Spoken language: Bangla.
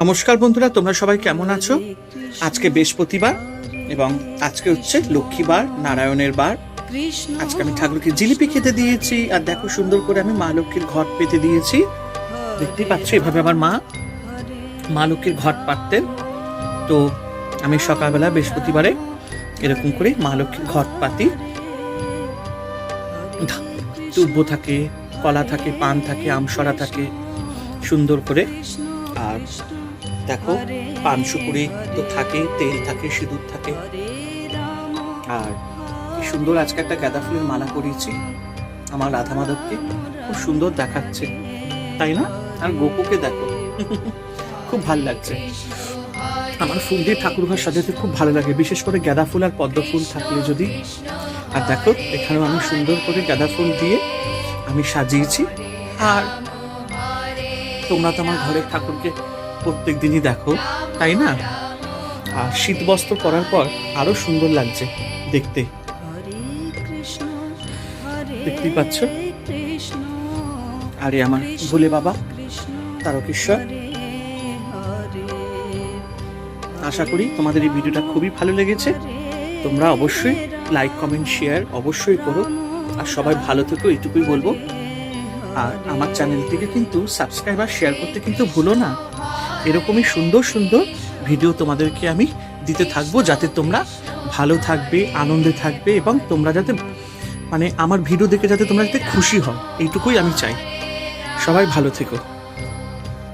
নমস্কার বন্ধুরা, তোমরা সবাই কেমন আছো? আজকে বৃহস্পতিবার এবং আজকে হচ্ছে লক্ষ্মীবার, নারায়ণের বার। আজকে আমি ঠাকুরকে জিলিপি খেতে দিয়েছি, আর দেখো সুন্দর করে আমি মা লক্ষ্মীর ঘট পেতে দিয়েছি। দেখতেই পাচ্ছ, এভাবে আমার মা লক্ষ্মীর ঘট পাততেন। তো আমি সকালবেলা বৃহস্পতিবারে এরকম করে মা লক্ষ্মীর ঘট পাতি। দুব্ব থাকে, কলা থাকে, পান থাকে, আমসরা থাকে, সুন্দর করে। আর দেখো পান সুপুরি তো থাকে, তেল থাকে, সিঁদুর থাকে। আর কি সুন্দর আজকে একটা গাঁদা ফুলের মালা করিয়েছি আমার রাধা মাধবকে, খুব সুন্দর দেখাচ্ছে, তাই না? আর গোপুকে দেখো, খুব ভাল লাগছে। আমার ফুল দিয়ে ঠাকুর ঘর সাজাতে খুব ভালো লাগে, বিশেষ করে গাঁদা ফুল আর পদ্ম ফুল থাকলে যদি। আর দেখো এখানেও আমি সুন্দর করে গাঁদা ফুল দিয়ে আমি সাজিয়েছি। আর তোমরা তো আমার ঘরের ঠাকুরকে প্রত্যেক দিনই দেখো, তাই না? আর শীত বস্ত্র পরার পর আরো সুন্দর লাগছে দেখতে, দেখতেই পাচ্ছ। আরে আমার ভোলে বাবা তারকেশ্বর। আশা করি তোমাদের এই ভিডিওটা খুবই ভালো লেগেছে। তোমরা অবশ্যই লাইক, কমেন্ট, শেয়ার অবশ্যই করো। আর সবাই ভালো থেকো, এইটুকুই বলবো। আর আমার চ্যানেলটিকে কিন্তু সাবস্ক্রাইব আর শেয়ার করতে কিন্তু ভুলো না। এরকমই সুন্দর সুন্দর ভিডিও তোমাদেরকে আমি দিতে থাকবো, যাতে তোমরা ভালো থাকবে, আনন্দে থাকবে, এবং তোমরা যাতে আমার ভিডিও দেখে যাতে তোমরা যাতে খুশি হও, এইটুকুই আমি চাই। সবাই ভালো থেকো।